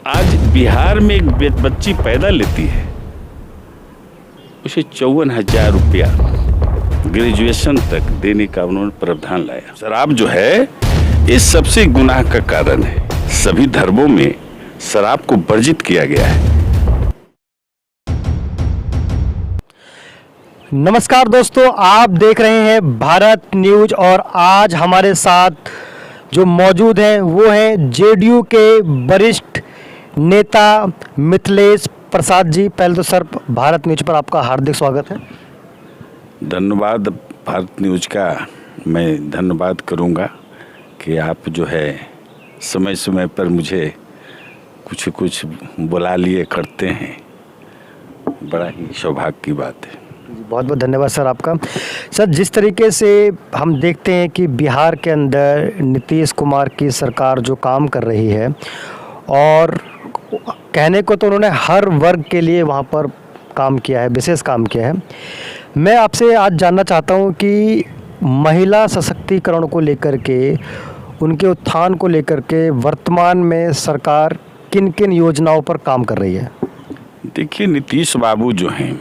आज बिहार में एक बच्ची पैदा लेती है, उसे 54,000 रुपया ग्रेजुएशन तक देने का उन्होंने प्रावधान लाया। शराब जो है ये सबसे गुनाह का कारण है। सभी धर्मों में शराब को वर्जित किया गया है। नमस्कार दोस्तों, आप देख रहे हैं भारत न्यूज और आज हमारे साथ जो मौजूद हैं वो हैं जेडीयू के वरिष्ठ नेता मिथिलेश प्रसाद जी। पहले तो सर भारत न्यूज पर आपका हार्दिक स्वागत है। धन्यवाद। भारत न्यूज का मैं धन्यवाद करूंगा कि आप जो है समय समय पर मुझे कुछ बुला लिए करते हैं, बड़ा ही सौभाग्य की बात है। बहुत बहुत धन्यवाद सर आपका। सर, जिस तरीके से हम देखते हैं कि बिहार के अंदर नीतीश कुमार की सरकार जो काम कर रही है और कहने को तो उन्होंने हर वर्ग के लिए वहाँ पर काम किया है, विशेष काम किया है। मैं आपसे आज जानना चाहता हूँ कि महिला सशक्तिकरण को लेकर के, उनके उत्थान को लेकर के वर्तमान में सरकार किन किन योजनाओं पर काम कर रही है। देखिए, नीतीश बाबू जो हैं,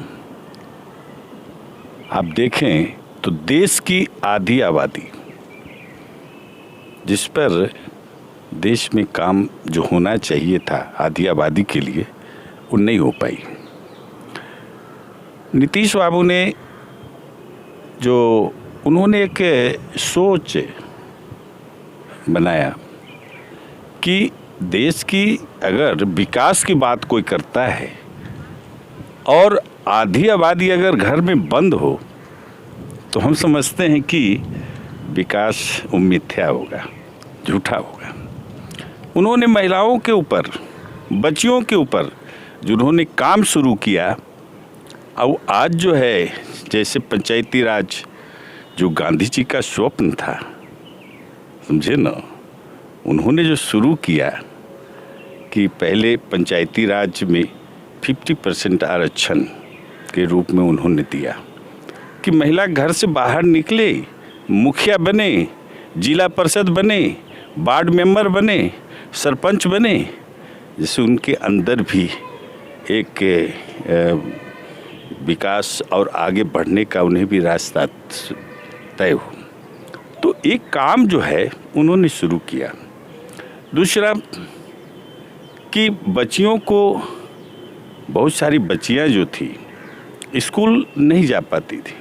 आप देखें तो देश की आधी आबादी जिस पर देश में काम जो होना चाहिए था आधी आबादी के लिए, वो नहीं हो पाई। नीतीश बाबू ने जो उन्होंने एक सोच बनाया कि देश की अगर विकास की बात कोई करता है और आधी आबादी अगर घर में बंद हो तो हम समझते हैं कि विकास मिथ्या होगा, झूठा होगा। उन्होंने महिलाओं के ऊपर, बच्चियों के ऊपर जो उन्होंने काम शुरू किया, और आज जो है जैसे पंचायती राज जो गांधी जी का स्वप्न था, समझे ना, उन्होंने जो शुरू किया कि पहले पंचायती राज में 50% आरक्षण के रूप में उन्होंने दिया कि महिला घर से बाहर निकले, मुखिया बने, जिला परिषद बने, वार्ड मेंबर बने, सरपंच बने, जिससे उनके अंदर भी एक विकास और आगे बढ़ने का उन्हें भी रास्ता तय हो। तो एक काम जो है उन्होंने शुरू किया। दूसरा कि बच्चियों को, बहुत सारी बच्चियां जो थी स्कूल नहीं जा पाती थी,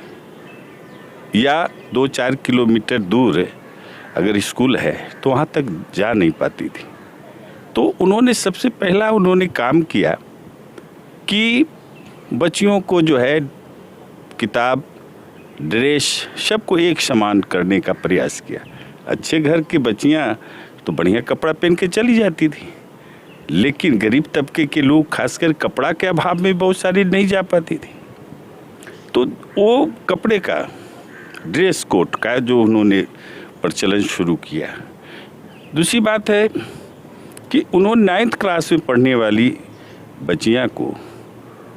या 2-4 किलोमीटर दूर अगर स्कूल है तो वहाँ तक जा नहीं पाती थी। तो उन्होंने सबसे पहला उन्होंने काम किया कि बच्चियों को जो है किताब, ड्रेस, सबको एक समान करने का प्रयास किया। अच्छे घर की बच्चियाँ तो बढ़िया कपड़ा पहन के चली जाती थी, लेकिन गरीब तबके के लोग खासकर कपड़ा के अभाव में बहुत सारी नहीं जा पाती थी। तो वो कपड़े का, ड्रेस कोड का जो उन्होंने प्रचलन शुरू किया। दूसरी बात है कि उन्होंने 9th क्लास में पढ़ने वाली बच्चियां को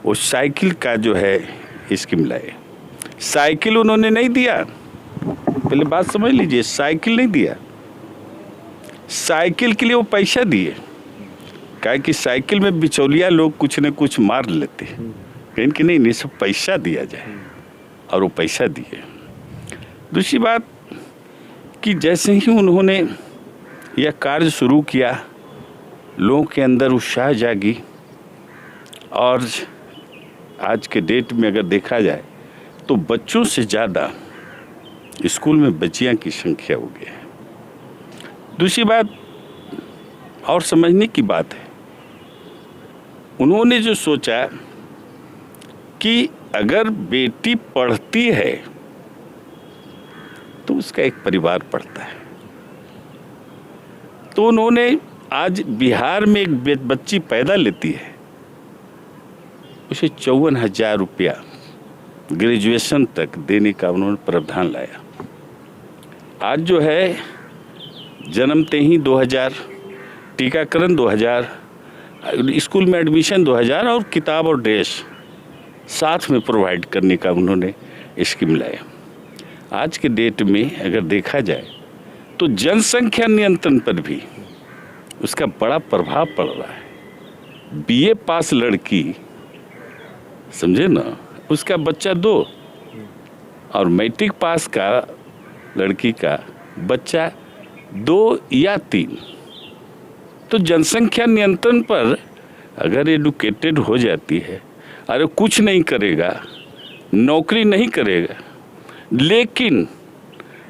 वो साइकिल का जो है स्कीम लाए। साइकिल उन्होंने नहीं दिया, पहले बात समझ लीजिए, साइकिल नहीं दिया। साइकिल के लिए वो पैसा दिए, क्या कि साइकिल में बिचौलिया लोग कुछ न कुछ मार लेते हैं, कहीं कि नहीं सब पैसा दिया जाए, और वो पैसा दिए। दूसरी बात कि जैसे ही उन्होंने यह कार्य शुरू किया, लोगों के अंदर उत्साह जागी, और आज के डेट में अगर देखा जाए तो बच्चों से ज़्यादा स्कूल में बच्चियां की संख्या हो गई है। दूसरी बात और समझने की बात है, उन्होंने जो सोचा कि अगर बेटी पढ़ती है तो उसका एक परिवार पढ़ता है। तो उन्होंने आज बिहार में एक बच्ची पैदा लेती है, उसे 54,000 रुपया ग्रेजुएशन तक देने का उन्होंने प्रावधान लाया। आज जो है जन्मते ही 2000, टीकाकरण 2000, स्कूल में एडमिशन 2000 और किताब और ड्रेस साथ में प्रोवाइड करने का उन्होंने स्कीम लाया। आज के डेट में अगर देखा जाए तो जनसंख्या नियंत्रण पर भी उसका बड़ा प्रभाव पड़ रहा है। बीए पास लड़की, समझे ना, उसका बच्चा 2 और मैट्रिक पास का लड़की का बच्चा 2 या 3। तो जनसंख्या नियंत्रण पर अगर एडुकेटेड हो जाती है, अरे कुछ नहीं करेगा, नौकरी नहीं करेगा, लेकिन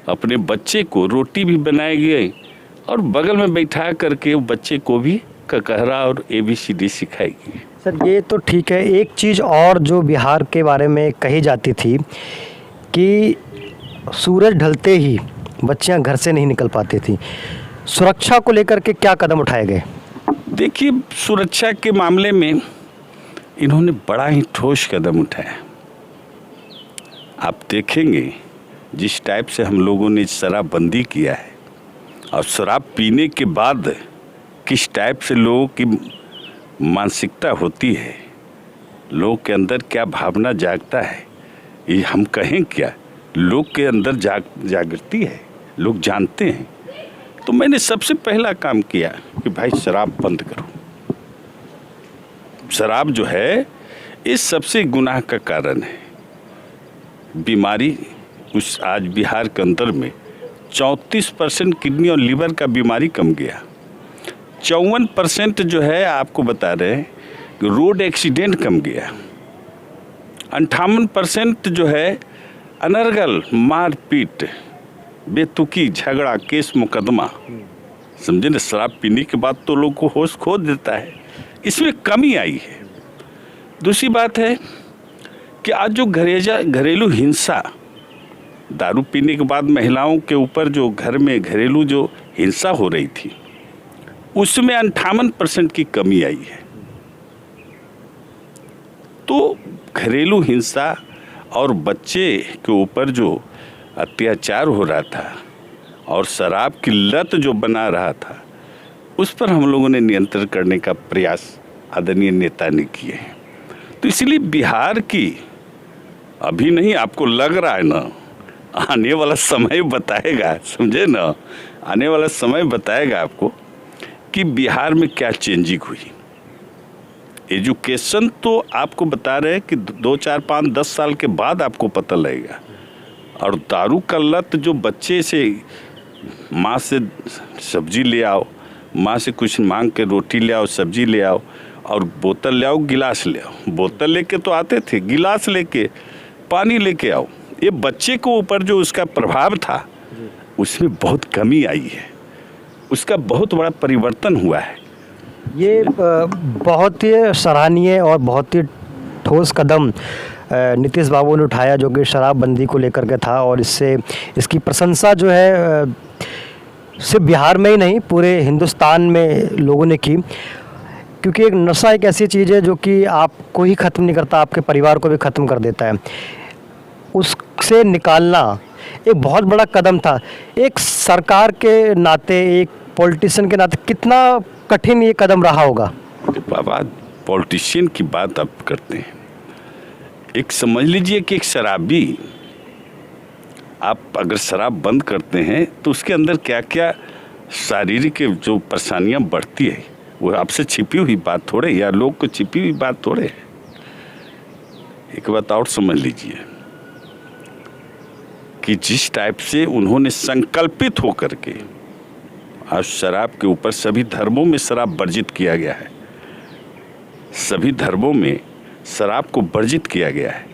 अपने बच्चे को रोटी भी बनाएगी और बगल में बैठा करके वो बच्चे को भी ककहरा और ABCD सिखाएगी। सर ये तो ठीक है, एक चीज़ और जो बिहार के बारे में कही जाती थी कि सूरज ढलते ही बच्चियां घर से नहीं निकल पाती थी, सुरक्षा को लेकर के क्या कदम उठाए गए? देखिए, सुरक्षा के मामले में इन्होंने बड़ा ही ठोस कदम उठाया। आप देखेंगे जिस टाइप से हम लोगों ने शराबबंदी किया है और शराब पीने के बाद किस टाइप से लोगों की मानसिकता होती है, लोग के अंदर क्या भावना जागता है, ये हम कहें क्या, लोग के अंदर जागृति है, लोग जानते हैं। तो मैंने सबसे पहला काम किया कि भाई शराब बंद करो। शराब जो है इस सबसे गुनाह का कारण है। बीमारी उस आज बिहार के अंदर में 34% किडनी और लीवर का बीमारी कम गया। 54% जो है आपको बता रहे हैं कि रोड एक्सीडेंट कम गया। 58% जो है अनर्गल मारपीट, बेतुकी झगड़ा, केस मुकदमा, समझे ना, शराब पीने के बाद तो लोग को होश खो देता है, इसमें कमी आई है। दूसरी बात है कि आज जो घरेलू हिंसा, दारू पीने के बाद महिलाओं के ऊपर जो घर में घरेलू जो हिंसा हो रही थी, उसमें 58% की कमी आई है। तो घरेलू हिंसा और बच्चे के ऊपर जो अत्याचार हो रहा था और शराब की लत जो बना रहा था, उस पर हम लोगों ने नियंत्रण करने का प्रयास आदरणीय नेता ने किए हैं। तो इसलिए बिहार की अभी नहीं, आपको लग रहा है ना, आने वाला समय बताएगा, समझे ना, आने वाला समय बताएगा आपको कि बिहार में क्या चेंजिंग हुई। एजुकेशन तो आपको बता रहे हैं कि 2, 4, 5, 10 साल के बाद आपको पता लगेगा। और दारू का लत जो बच्चे से, माँ से सब्जी ले आओ, माँ से कुछ मांग के रोटी ले आओ, सब्जी ले आओ, और बोतल ले आओ, गिलास ले आओ। बोतल लेके तो आते थे, गिलास लेके, पानी लेके आओ। ये बच्चे को ऊपर जो उसका प्रभाव था, उसमें बहुत कमी आई है, उसका बहुत बड़ा परिवर्तन हुआ है। ये बहुत ही सराहनीय और बहुत ही ठोस कदम नीतीश बाबू ने उठाया, जो कि शराबबंदी को लेकर के था, और इसकी प्रशंसा जो है सिर्फ बिहार में ही नहीं पूरे हिंदुस्तान में लोगों ने की। क्योंकि एक नशा एक ऐसी चीज़ है जो कि आपको ही ख़त्म नहीं करता, आपके परिवार को भी ख़त्म कर देता है। उससे निकालना एक बहुत बड़ा कदम था। एक सरकार के नाते, एक पॉलिटिशियन के नाते कितना कठिन ये कदम रहा होगा? बाबा, पॉलिटिशियन की बात आप करते हैं, एक समझ लीजिए कि एक शराबी, आप अगर शराब बंद करते हैं तो उसके अंदर क्या क्या शारीरिक जो परेशानियां बढ़ती है, वो आपसे छिपी हुई बात थोड़े, या लोग को छिपी हुई बात थोड़े है। एक बात और समझ लीजिए कि जिस टाइप से उन्होंने संकल्पित होकर के आज शराब के ऊपर, सभी धर्मों में शराब वर्जित किया गया है, सभी धर्मों में शराब को वर्जित किया गया है।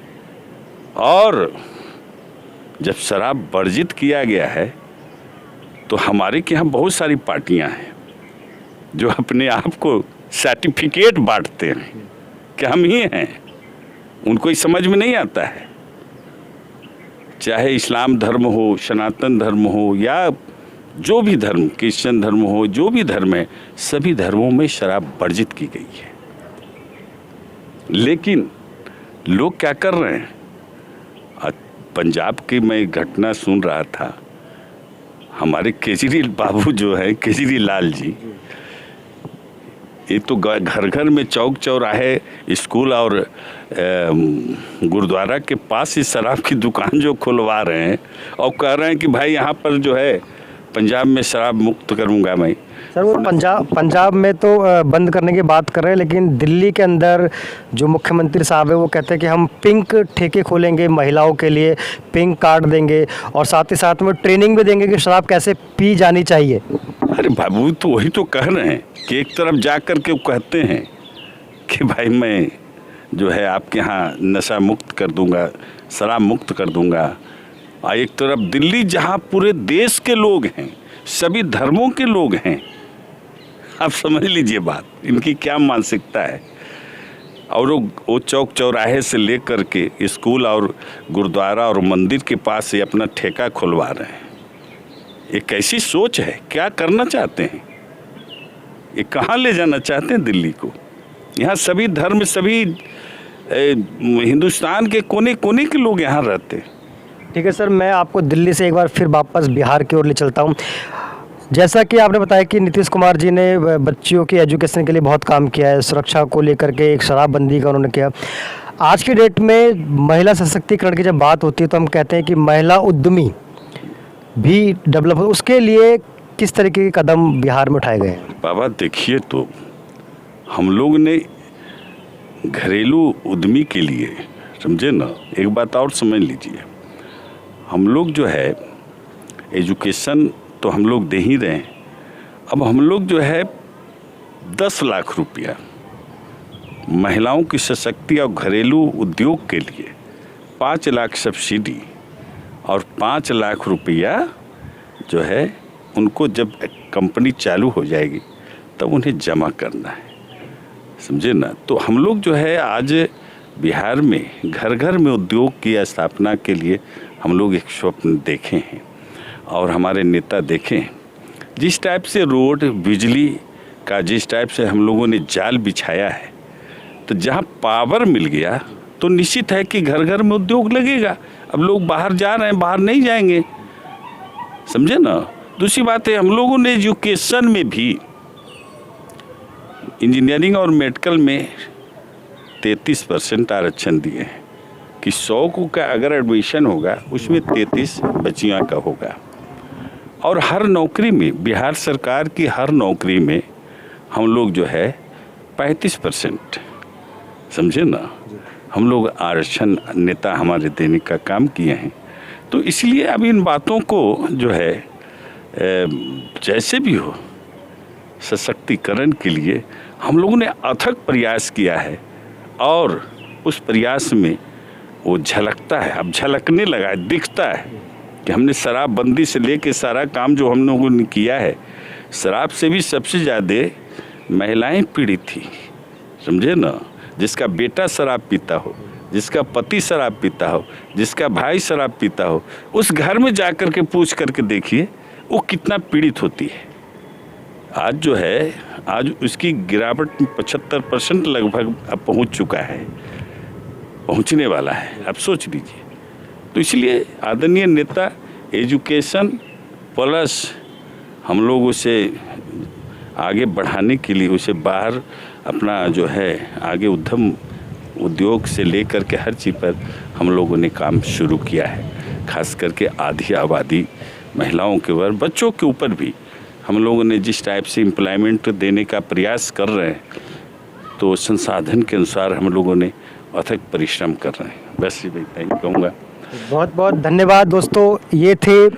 और जब शराब वर्जित किया गया है तो हमारे के यहाँ बहुत सारी पार्टियां हैं जो अपने आप को सर्टिफिकेट बांटते हैं कि हम ही हैं। उनको ही समझ में नहीं आता है, चाहे इस्लाम धर्म हो, सनातन धर्म हो, या जो भी धर्म, क्रिश्चियन धर्म हो, जो भी धर्म है, सभी धर्मों में शराब वर्जित की गई है। लेकिन लोग क्या कर रहे हैं? पंजाब की मैं घटना सुन रहा था, हमारे केजरीवाल बाबू जो है, केजरीवाल जी, ये तो घर घर में, चौक चौराहे, स्कूल और गुरुद्वारा के पास ही शराब की दुकान जो खुलवा रहे हैं और कह रहे हैं कि भाई यहाँ पर जो है पंजाब में शराब मुक्त करूंगा मैं। सर वो पंजाब में तो बंद करने की बात कर रहे हैं, लेकिन दिल्ली के अंदर जो मुख्यमंत्री साहब है वो कहते हैं कि हम पिंक ठेके खोलेंगे महिलाओं के लिए, पिंक कार्ड देंगे और साथ ही साथ में ट्रेनिंग भी देंगे कि शराब कैसे पी जानी चाहिए। अरे बाबू तो वही तो कह रहे हैं कि एक तरफ जा कर के वो कहते हैं कि भाई मैं जो है आपके यहाँ नशा मुक्त कर दूंगा, शराब मुक्त कर दूंगा, और एक तरफ दिल्ली जहाँ पूरे देश के लोग हैं, सभी धर्मों के लोग हैं। आप समझ लीजिए बात, इनकी क्या मानसिकता है। और वो चौक चौराहे से लेकर के स्कूल और गुरुद्वारा और मंदिर के पास से अपना ठेका खुलवा रहे हैं। ये कैसी सोच है, क्या करना चाहते हैं, ये कहाँ ले जाना चाहते हैं दिल्ली को। यहाँ सभी धर्म, सभी हिंदुस्तान के कोने कोने के लोग यहाँ रहते हैं। ठीक है सर, मैं आपको दिल्ली से एक बार फिर वापस बिहार की ओर ले चलता हूँ। जैसा कि आपने बताया कि नीतीश कुमार जी ने बच्चियों की एजुकेशन के लिए बहुत काम किया है, सुरक्षा को लेकर के एक शराबबंदी का उन्होंने किया। आज की डेट में महिला सशक्तिकरण की जब बात होती है तो हम कहते हैं कि महिला उद्यमी भी डेवलप हो, उसके लिए किस तरीके के कदम बिहार में उठाए गए हैं? बाबा देखिए, तो हम लोग ने घरेलू उद्यमी के लिए, समझे ना, एक बात और समझ लीजिए, हम लोग जो है एजुकेशन तो हम लोग दे ही रहे हैं। अब हम लोग जो है 10 लाख रुपया महिलाओं की सशक्ति और घरेलू उद्योग के लिए, 5 लाख सब्सिडी और 5 लाख रुपया जो है उनको जब कंपनी चालू हो जाएगी तब उन्हें जमा करना है, समझे ना। तो हम लोग जो है आज बिहार में घर घर में उद्योग की स्थापना के लिए हम लोग एक स्वप्न देखे हैं और हमारे नेता देखे हैं। जिस टाइप से रोड, बिजली का जिस टाइप से हम लोगों ने जाल बिछाया है, तो जहाँ पावर मिल गया तो निश्चित है कि घर घर में उद्योग लगेगा। अब लोग बाहर जा रहे हैं, बाहर नहीं जाएंगे, समझे ना। दूसरी बात है, हम लोगों ने एजुकेशन में भी इंजीनियरिंग और मेडिकल में 33% आरक्षण दिए हैं कि 100 को का अगर एडमिशन होगा उसमें 33 बच्चियों का होगा। और हर नौकरी में, बिहार सरकार की हर नौकरी में हम लोग जो है 35%, समझे ना, हम लोग आरक्षण नेता हमारे देने का काम किए हैं। तो इसलिए अब इन बातों को जो है जैसे भी हो सशक्तिकरण के लिए हम लोगों ने अथक प्रयास किया है और उस प्रयास में वो झलकता है, अब झलकने लगा है, दिखता है कि हमने शराबबंदी से लेके सारा काम जो हम लोगों ने किया है, शराब से भी सबसे ज़्यादा महिलाएं पीड़ित थी, समझे ना। जिसका बेटा शराब पीता हो, जिसका पति शराब पीता हो, जिसका भाई शराब पीता हो, उस घर में जा कर के पूछ करके देखिए वो कितना पीड़ित होती है। आज जो है, आज उसकी गिरावट 75% लगभग अब पहुंच चुका है, पहुंचने वाला है, अब सोच लीजिए। तो इसलिए आदरणीय नेता एजुकेशन प्लस हम लोग उसे आगे बढ़ाने के लिए, उसे बाहर अपना जो है आगे उद्यम उद्योग से लेकर के हर चीज़ पर हम लोगों ने काम शुरू किया है। खास करके आधी आबादी महिलाओं के ऊपर, बच्चों के ऊपर भी हम लोगों ने जिस टाइप से एम्प्लॉयमेंट देने का प्रयास कर रहे हैं, तो संसाधन के अनुसार हम लोगों ने अथक परिश्रम कर रहे हैं। बस ये कहूँगा। बहुत बहुत धन्यवाद दोस्तों। ये थे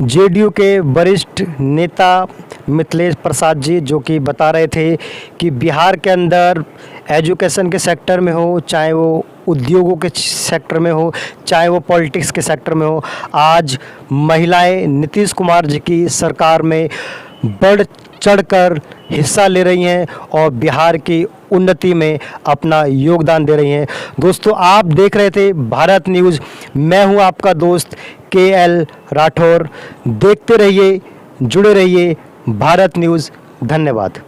जेडीयू के वरिष्ठ नेता मिथिलेश प्रसाद जी, जो कि बता रहे थे कि बिहार के अंदर एजुकेशन के सेक्टर में हो, चाहे वो उद्योगों के सेक्टर में हो, चाहे वो पॉलिटिक्स के सेक्टर में हो, आज महिलाएं नीतीश कुमार जी की सरकार में बढ़ चढ़कर हिस्सा ले रही हैं और बिहार की उन्नति में अपना योगदान दे रही हैं। दोस्तों, आप देख रहे थे भारत न्यूज़, मैं हूं आपका दोस्त KL राठौर। देखते रहिए, जुड़े रहिए भारत न्यूज़। धन्यवाद।